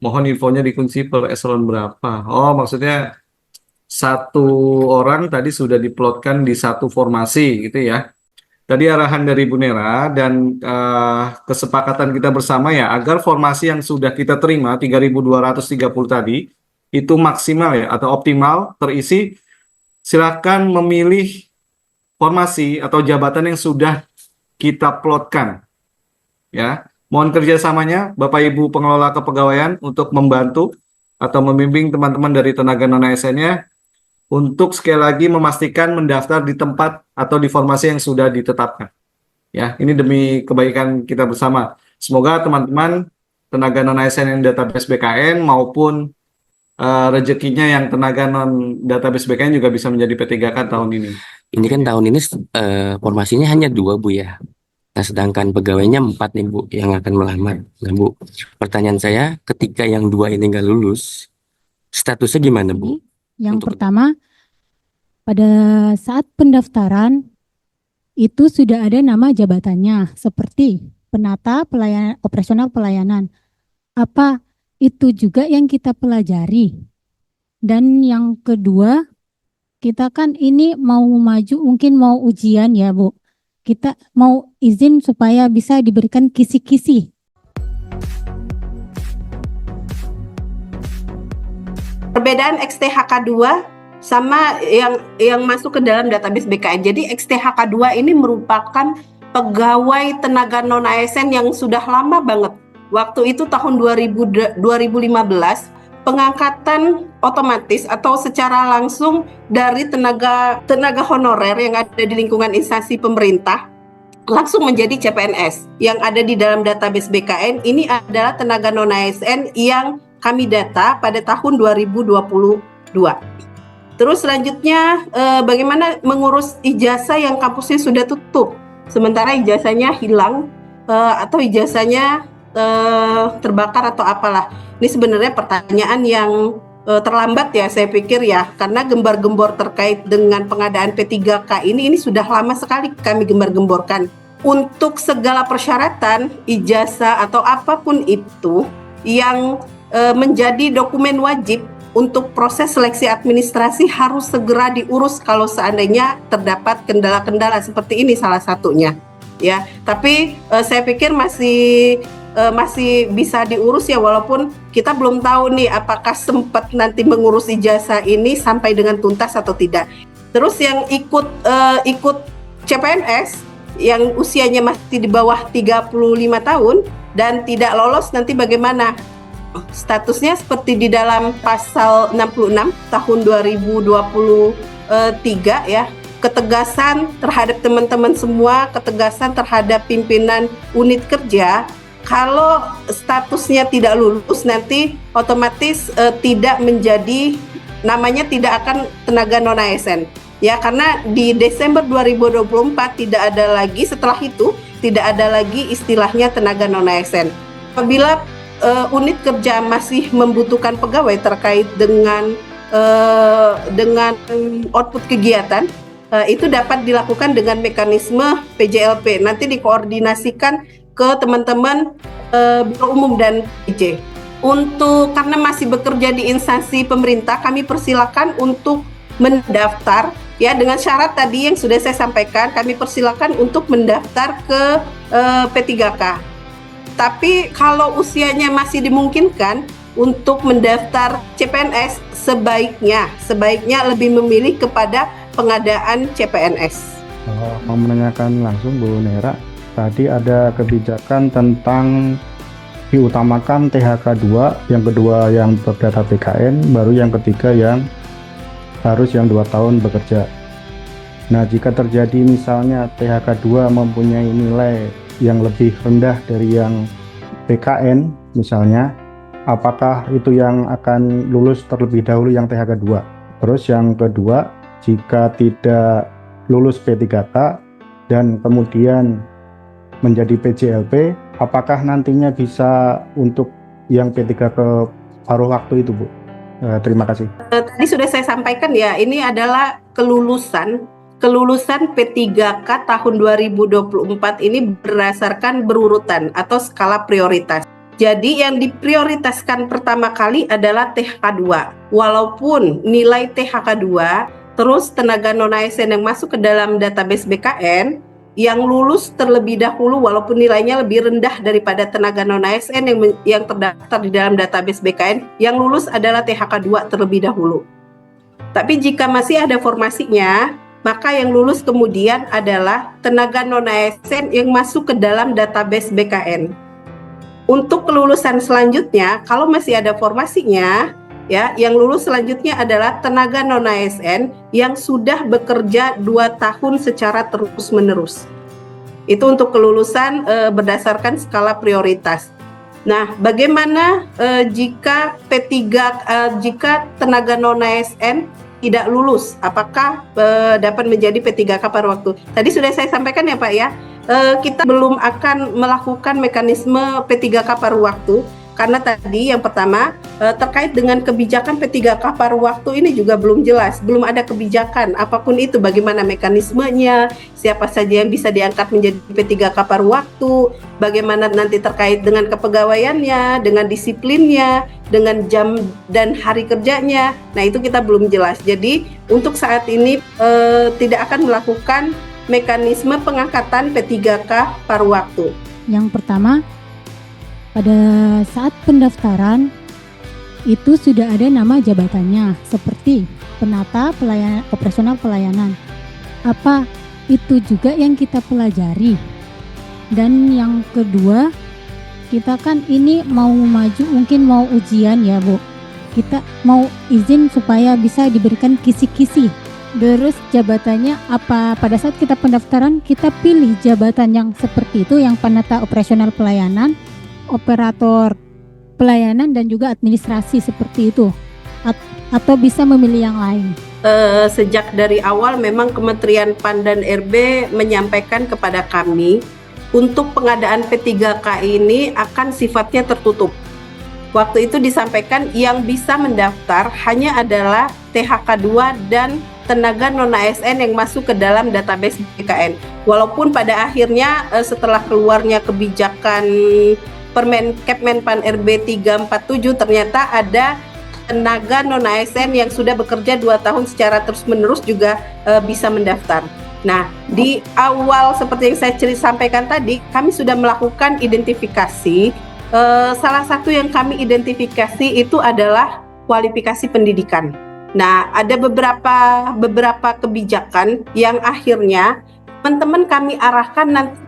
Mohon infonya dikunci per eselon berapa. Oh, maksudnya satu orang tadi sudah diplotkan di satu formasi gitu ya. Tadi arahan dari Bu Nera dan kesepakatan kita bersama ya agar formasi yang sudah kita terima 3.230 tadi itu maksimal ya atau optimal terisi, silakan memilih formasi atau jabatan yang sudah kita plotkan ya. Mohon kerjasamanya Bapak Ibu pengelola kepegawaian untuk membantu atau membimbing teman-teman dari tenaga non ASN-nya untuk sekali lagi memastikan mendaftar di tempat atau di formasi yang sudah ditetapkan. Ya, ini demi kebaikan kita bersama. Semoga teman-teman tenaga non ASN yang database BKN maupun rezekinya yang tenaga non database BKN juga bisa menjadi P3K tahun ini. Ini kan tahun ini formasinya hanya 2 Bu ya. Nah, sedangkan pegawainya 4 nih Bu yang akan melamar. Nah Bu, pertanyaan saya ketika yang 2 ini nggak lulus, statusnya gimana Bu? Yang Untuk pertama, pada saat pendaftaran itu sudah ada nama jabatannya seperti penata pelayanan operasional pelayanan. Apa itu juga yang kita pelajari? Dan yang kedua, kita kan ini mau maju, mungkin mau ujian ya Bu. Kita mau izin supaya bisa diberikan kisi-kisi. Perbedaan XTHK 2 sama yang masuk ke dalam database BKN. Jadi XTHK 2 ini merupakan pegawai tenaga non ASN yang sudah lama banget. Waktu itu tahun 2015 pengangkatan otomatis atau secara langsung dari tenaga honorer yang ada di lingkungan instansi pemerintah langsung menjadi CPNS yang ada di dalam database BKN. Ini adalah tenaga non ASN yang kami data pada tahun 2022. Terus selanjutnya bagaimana mengurus ijazah yang kampusnya sudah tutup, sementara ijazahnya hilang atau ijazahnya terbakar atau apalah. Ini sebenarnya pertanyaan yang terlambat ya saya pikir ya, karena gembar-gembor terkait dengan pengadaan P3K ini sudah lama sekali kami gembar-gemborkan. Untuk segala persyaratan ijazah atau apapun itu yang menjadi dokumen wajib untuk proses seleksi administrasi harus segera diurus kalau seandainya terdapat kendala-kendala seperti ini salah satunya ya. Tapi saya pikir masih bisa diurus ya, walaupun kita belum tahu nih apakah sempat nanti mengurus ijazah ini sampai dengan tuntas atau tidak. Terus yang ikut CPNS yang usianya masih di bawah 35 tahun dan tidak lolos nanti bagaimana? Statusnya seperti di dalam pasal 66 tahun 2023 ya. Ketegasan terhadap teman-teman semua, ketegasan terhadap pimpinan unit kerja. Kalau statusnya tidak lulus nanti otomatis tidak menjadi, namanya tidak akan tenaga non ASN ya, karena di Desember 2024 tidak ada lagi, setelah itu tidak ada lagi istilahnya tenaga non ASN. Apabila unit kerja masih membutuhkan pegawai terkait dengan output kegiatan, itu dapat dilakukan dengan mekanisme PJLP. Nanti dikoordinasikan ke teman-teman Biro Umum dan PJ. Karena masih bekerja di instansi pemerintah, kami persilakan untuk mendaftar ya, dengan syarat tadi yang sudah saya sampaikan. Kami persilakan untuk mendaftar ke P3K. Tapi kalau usianya masih dimungkinkan untuk mendaftar CPNS, sebaiknya lebih memilih kepada pengadaan CPNS. Mau menanyakan langsung Bu Nera, tadi ada kebijakan tentang diutamakan THK 2, yang kedua yang berdata BKN, baru yang ketiga yang harus yang 2 tahun bekerja. Nah, jika terjadi misalnya THK 2 mempunyai nilai yang lebih rendah dari yang BKN misalnya, apakah itu yang akan lulus terlebih dahulu yang THK 2? Terus yang kedua, jika tidak lulus P3K dan kemudian menjadi PJLP, apakah nantinya bisa untuk yang P3 ke paruh waktu itu Bu? Terima kasih. Tadi sudah saya sampaikan ya, ini adalah kelulusan P3K tahun 2024 ini berdasarkan berurutan atau skala prioritas. Jadi yang diprioritaskan pertama kali adalah THK 2. Walaupun nilai THK 2 terus tenaga non-ASN yang masuk ke dalam database BKN yang lulus terlebih dahulu walaupun nilainya lebih rendah daripada tenaga non-ASN yang terdaftar di dalam database BKN, yang lulus adalah THK 2 terlebih dahulu. Tapi jika masih ada formasinya, maka yang lulus kemudian adalah tenaga non-ASN yang masuk ke dalam database BKN. Untuk kelulusan selanjutnya, kalau masih ada formasinya, ya, yang lulus selanjutnya adalah tenaga non-ASN yang sudah bekerja 2 tahun secara terus-menerus. Itu untuk kelulusan berdasarkan skala prioritas. Nah, bagaimana jika jika tenaga non-ASN tidak lulus? Apakah dapat menjadi P3K paruh waktu? Tadi sudah saya sampaikan ya Pak ya, kita belum akan melakukan mekanisme P3K paruh waktu karena tadi yang pertama terkait dengan kebijakan P3K paruh waktu ini juga belum jelas, belum ada kebijakan apapun itu, bagaimana mekanismenya, siapa saja yang bisa diangkat menjadi P3K paruh waktu, bagaimana nanti terkait dengan kepegawaiannya, dengan disiplinnya, dengan jam dan hari kerjanya. Nah, itu kita belum jelas. Jadi untuk saat ini tidak akan melakukan mekanisme pengangkatan P3K paruh waktu. Yang pertama, pada saat pendaftaran itu sudah ada nama jabatannya seperti penata operasional pelayanan. Apa itu juga yang kita pelajari? Dan yang kedua, kita kan ini mau maju, mungkin mau ujian ya Bu. Kita mau izin supaya bisa diberikan kisi-kisi. Terus jabatannya apa, pada saat kita pendaftaran kita pilih jabatan yang seperti itu, yang penata operasional pelayanan, operator pelayanan dan juga administrasi seperti itu, atau bisa memilih yang lain. Sejak dari awal memang Kementerian PAN dan RB menyampaikan kepada kami untuk pengadaan P3K ini akan sifatnya tertutup. Waktu itu disampaikan yang bisa mendaftar hanya adalah THK 2 dan tenaga non-ASN yang masuk ke dalam database BKN. Walaupun pada akhirnya setelah keluarnya kebijakan Kepmenpan RB 347 ternyata ada tenaga non-ASN yang sudah bekerja 2 tahun secara terus-menerus juga bisa mendaftar. Nah, di awal seperti yang saya sampaikan tadi, kami sudah melakukan identifikasi. Salah satu yang kami identifikasi itu adalah kualifikasi pendidikan. Nah, ada beberapa kebijakan yang akhirnya teman-teman kami arahkan nanti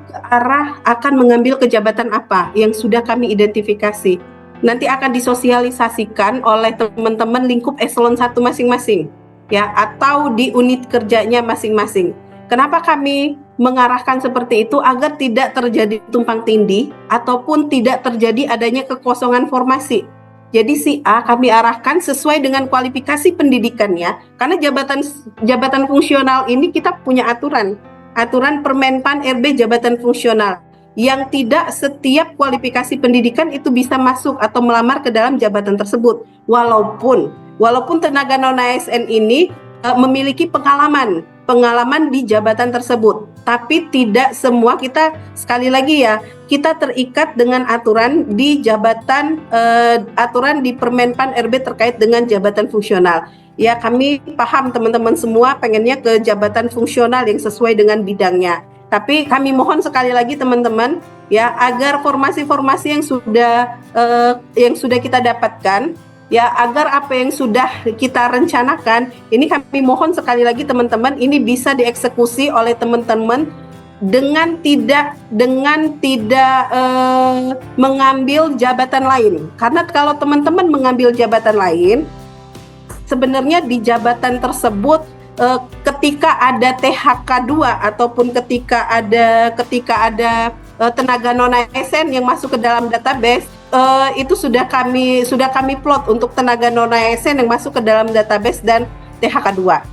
akan mengambil kejabatan apa yang sudah kami identifikasi. Nanti akan disosialisasikan oleh teman-teman lingkup eselon 1 masing-masing, ya, atau di unit kerjanya masing-masing. Kenapa kami mengarahkan seperti itu? Agar tidak terjadi tumpang tindih ataupun tidak terjadi adanya kekosongan formasi. Jadi si A kami arahkan sesuai dengan kualifikasi pendidikannya, karena jabatan fungsional ini kita punya aturan Permenpan RB jabatan fungsional yang tidak setiap kualifikasi pendidikan itu bisa masuk atau melamar ke dalam jabatan tersebut, walaupun tenaga non-ASN ini memiliki pengalaman di jabatan tersebut, tapi tidak semua. Kita sekali lagi ya, kita terikat dengan aturan di aturan di Permenpan RB terkait dengan jabatan fungsional. Ya, kami paham teman-teman semua pengennya ke jabatan fungsional yang sesuai dengan bidangnya. Tapi kami mohon sekali lagi teman-teman ya, agar formasi-formasi yang sudah kita dapatkan, ya, agar apa yang sudah kita rencanakan ini, kami mohon sekali lagi teman-teman, ini bisa dieksekusi oleh teman-teman dengan tidak mengambil jabatan lain. Karena kalau teman-teman mengambil jabatan lain, sebenarnya di jabatan tersebut ketika ada THK 2 ataupun ketika ada tenaga non-ASN yang masuk ke dalam database, itu sudah kami plot untuk tenaga non-ASN yang masuk ke dalam database dan THK 2.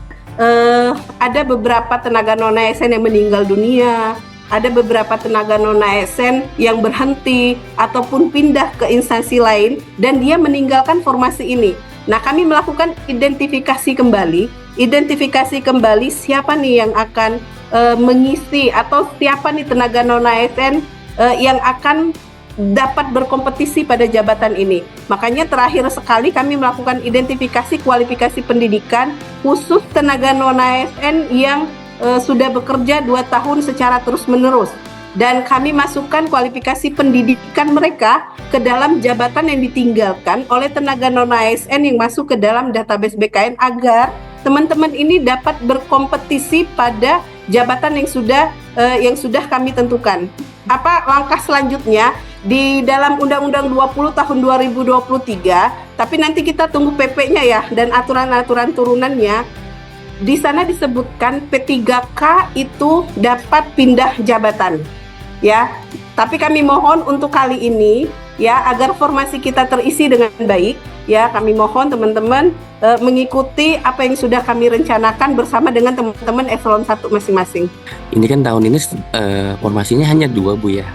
Ada beberapa tenaga non-ASN yang meninggal dunia, ada beberapa tenaga non-ASN yang berhenti ataupun pindah ke instansi lain dan dia meninggalkan formasi ini. Nah, kami melakukan identifikasi kembali siapa nih yang akan mengisi, atau siapa nih tenaga non-ASN yang akan dapat berkompetisi pada jabatan ini. Makanya terakhir sekali kami melakukan identifikasi kualifikasi pendidikan khusus tenaga non-ASN yang sudah bekerja 2 tahun secara terus-menerus. Dan kami masukkan kualifikasi pendidikan mereka ke dalam jabatan yang ditinggalkan oleh tenaga non-ASN yang masuk ke dalam database BKN agar teman-teman ini dapat berkompetisi pada jabatan yang sudah kami tentukan. Apa langkah selanjutnya di dalam Undang-Undang 20 tahun 2023, tapi nanti kita tunggu PP-nya ya dan aturan-aturan turunannya. Di sana disebutkan P3K itu dapat pindah jabatan. Ya, tapi kami mohon untuk kali ini ya agar formasi kita terisi dengan baik ya, kami mohon teman-teman mengikuti apa yang sudah kami rencanakan bersama dengan teman-teman eselon 1 masing-masing. Ini kan tahun ini formasinya hanya 2 Bu ya.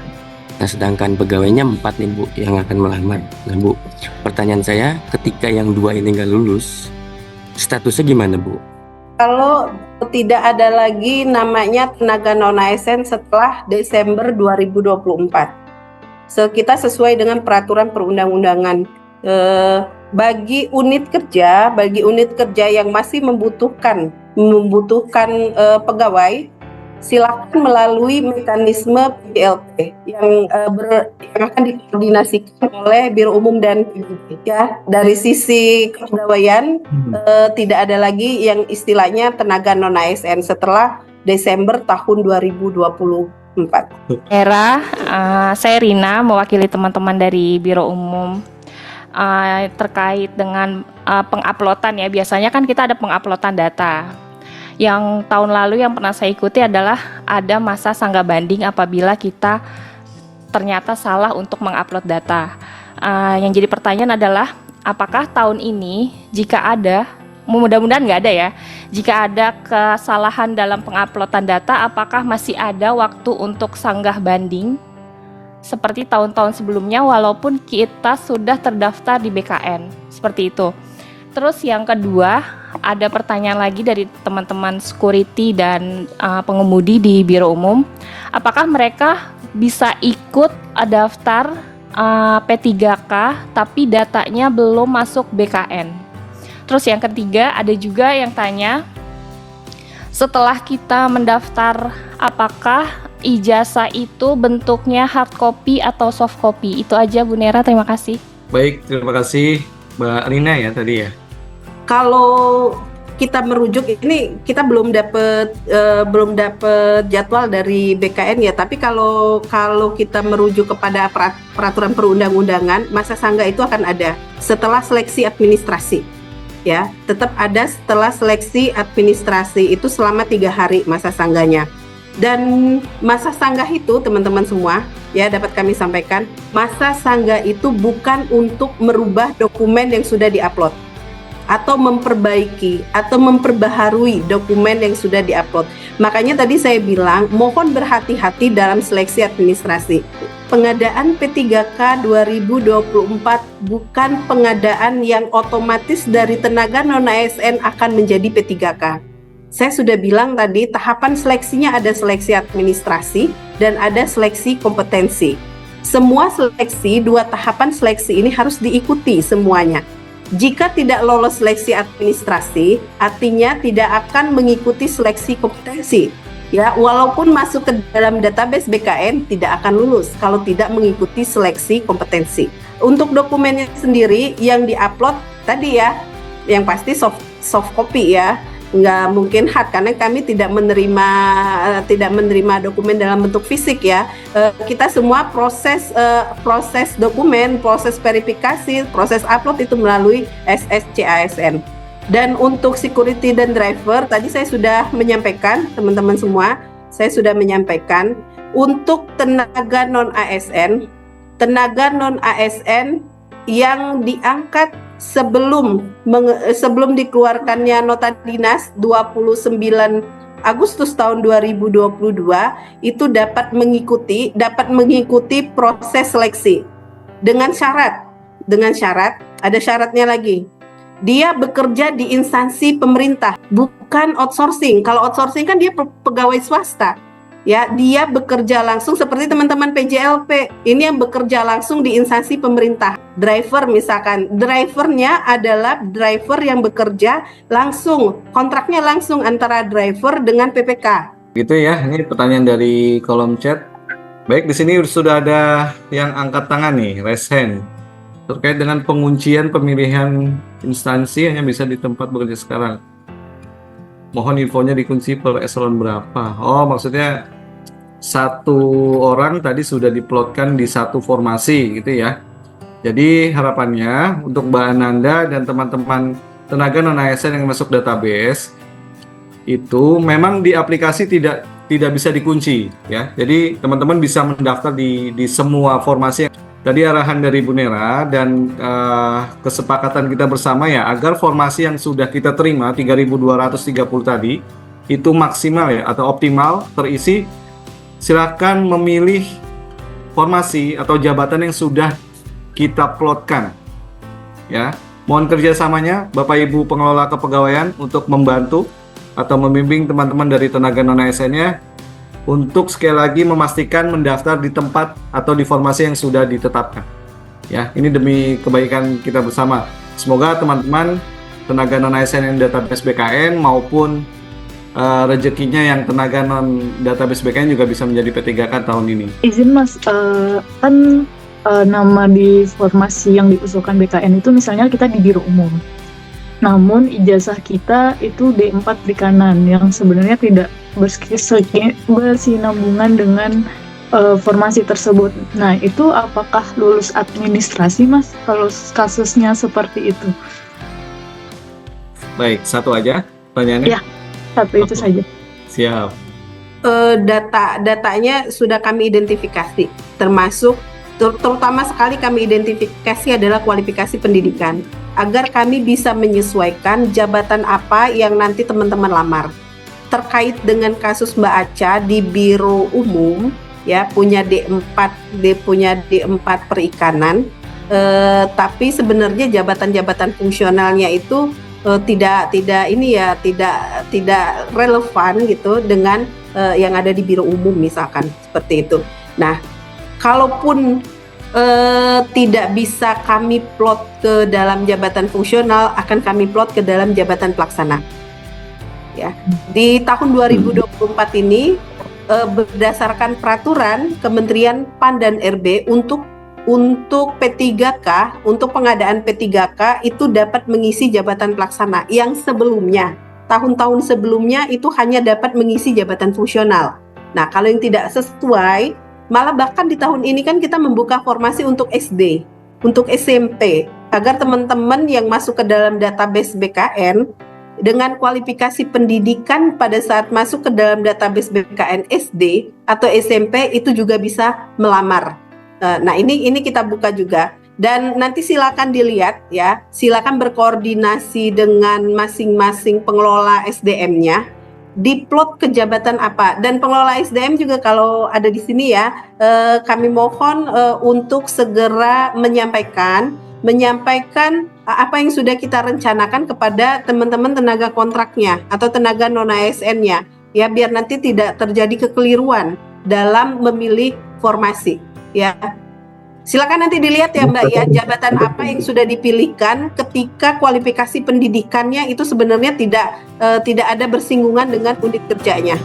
Nah, sedangkan pegawainya 4 nih Bu yang akan melamar. Nah Bu, pertanyaan saya, ketika yang 2 ini nggak lulus, statusnya gimana Bu? Kalau tidak ada lagi namanya tenaga non-ASN setelah Desember 2024. Kita sesuai dengan peraturan perundang-undangan. Bagi unit kerja yang masih membutuhkan pegawai, silakan melalui mekanisme PLT yang akan dikoordinasikan oleh Biro Umum dan PBB. Ya, dari sisi kepegawaian tidak ada lagi yang istilahnya tenaga non ASN setelah Desember tahun 2024. Saya Rina mewakili teman-teman dari Biro Umum terkait dengan penguploadan ya. Biasanya kan kita ada penguploadan data. Yang tahun lalu yang pernah saya ikuti adalah ada masa sanggah banding apabila kita ternyata salah untuk mengupload data. Yang jadi pertanyaan adalah apakah tahun ini jika ada, mudah-mudahan nggak ada ya, jika ada kesalahan dalam penguploadan data, apakah masih ada waktu untuk sanggah banding seperti tahun-tahun sebelumnya walaupun kita sudah terdaftar di BKN, seperti itu. Terus yang kedua, ada pertanyaan lagi dari teman-teman security dan pengemudi di Biro Umum. Apakah mereka bisa ikut daftar P3K tapi datanya belum masuk BKN? Terus yang ketiga, ada juga yang tanya, setelah kita mendaftar, apakah ijazah itu bentuknya hard copy atau soft copy? Itu aja Bu Nera, terima kasih. Baik, terima kasih Mbak Rina ya tadi ya. Kalau kita merujuk ini, kita belum dapat jadwal dari BKN ya. Tapi kalau kita merujuk kepada peraturan perundang-undangan, masa sanggah itu akan ada setelah seleksi administrasi. Ya, tetap ada setelah seleksi administrasi itu selama 3 hari masa sanggahnya. Dan masa sanggah itu teman-teman semua ya dapat kami sampaikan, masa sanggah itu bukan untuk merubah dokumen yang sudah diupload atau memperbaiki atau memperbaharui dokumen yang sudah diupload. Makanya tadi saya bilang mohon berhati-hati dalam seleksi administrasi. Pengadaan P3K 2024 bukan pengadaan yang otomatis dari tenaga non-ASN akan menjadi P3K. Saya sudah bilang tadi tahapan seleksinya ada seleksi administrasi dan ada seleksi kompetensi. Semua seleksi, 2 tahapan seleksi ini harus diikuti semuanya. Jika tidak lolos seleksi administrasi, artinya tidak akan mengikuti seleksi kompetensi. Ya, walaupun masuk ke dalam database BKN tidak akan lulus kalau tidak mengikuti seleksi kompetensi. Untuk dokumennya sendiri yang diupload tadi ya, yang pasti soft copy ya. Nggak mungkin hard karena kami tidak menerima dokumen dalam bentuk fisik ya. Kita semua proses dokumen, proses verifikasi, proses upload itu melalui SSCASN. Dan untuk security dan driver tadi saya sudah menyampaikan, teman-teman semua, saya sudah menyampaikan untuk tenaga non ASN yang diangkat sebelum dikeluarkannya nota dinas 29 Agustus tahun 2022 itu dapat mengikuti proses seleksi dengan syarat ada syaratnya lagi. Dia bekerja di instansi pemerintah, bukan outsourcing. Kalau outsourcing kan dia pegawai swasta. ya, dia bekerja langsung seperti teman-teman PJLP. Ini yang bekerja langsung di instansi pemerintah. Driver misalkan, drivernya adalah driver yang bekerja langsung, kontraknya langsung antara driver dengan PPK. Gitu ya, ini pertanyaan dari kolom chat. Baik, di sini sudah ada yang angkat tangan nih, raise hand. Terkait dengan penguncian pemilihan instansi hanya bisa di tempat bekerja sekarang. Mohon infonya dikunci per eselon berapa. Oh, maksudnya satu orang tadi sudah diplotkan di satu formasi gitu ya. Jadi harapannya untuk Mbak Ananda dan teman-teman tenaga non-ASN yang masuk database itu memang di aplikasi tidak bisa dikunci ya. Jadi teman-teman bisa mendaftar di semua formasi. Tadi arahan dari Bu Nera dan kesepakatan kita bersama ya agar formasi yang sudah kita terima 3.230 tadi itu maksimal ya atau optimal terisi, silakan memilih formasi atau jabatan yang sudah kita plotkan ya. Mohon kerjasamanya Bapak Ibu pengelola kepegawaian untuk membantu atau membimbing teman-teman dari tenaga non-ASN-nya untuk sekali lagi memastikan mendaftar di tempat atau di formasi yang sudah ditetapkan. Ya, ini demi kebaikan kita bersama. Semoga teman-teman tenaga non-ASN yang database BKN maupun rezekinya yang tenaga non-database BKN juga bisa menjadi P3K tahun ini. Izin Mas, kan nama di formasi yang diusulkan BKN itu misalnya kita di Biro Umum. Namun ijazah kita itu D4 perikanan yang sebenarnya tidak bersinambungan dengan formasi tersebut. Nah, itu apakah lulus administrasi, Mas, kalau kasusnya seperti itu? Baik, satu aja pertanyaannya. Ya, satu itu saja. Siap. Datanya sudah kami identifikasi, termasuk terutama sekali kami identifikasi adalah kualifikasi pendidikan, agar kami bisa menyesuaikan jabatan apa yang nanti teman-teman lamar. Terkait dengan kasus Mbak Aca di Biro Umum, ya punya D4 perikanan, tapi sebenarnya jabatan-jabatan fungsionalnya itu tidak relevan gitu dengan yang ada di Biro Umum misalkan seperti itu. Nah, kalaupun tidak bisa kami plot ke dalam jabatan fungsional, akan kami plot ke dalam jabatan pelaksana. Ya, di tahun 2024 ini berdasarkan peraturan Kementerian PAN dan RB untuk P3K, untuk pengadaan P3K itu dapat mengisi jabatan pelaksana yang sebelumnya, tahun-tahun sebelumnya itu hanya dapat mengisi jabatan fungsional. Nah, kalau yang tidak sesuai, malah bahkan di tahun ini kan kita membuka formasi untuk SD, untuk SMP, agar teman-teman yang masuk ke dalam database BKN dengan kualifikasi pendidikan pada saat masuk ke dalam database BKN SD atau SMP itu juga bisa melamar. Nah, ini kita buka juga, dan nanti silakan dilihat ya, silakan berkoordinasi dengan masing-masing pengelola SDM-nya, diplot ke jabatan apa, dan pengelola SDM juga kalau ada di sini ya, kami mohon untuk segera menyampaikan apa yang sudah kita rencanakan kepada teman-teman tenaga kontraknya atau tenaga non-ASN-nya ya, biar nanti tidak terjadi kekeliruan dalam memilih formasi ya. Silakan nanti dilihat ya Mbak ya, jabatan apa yang sudah dipilihkan ketika kualifikasi pendidikannya itu sebenarnya tidak ada bersinggungan dengan unit kerjanya.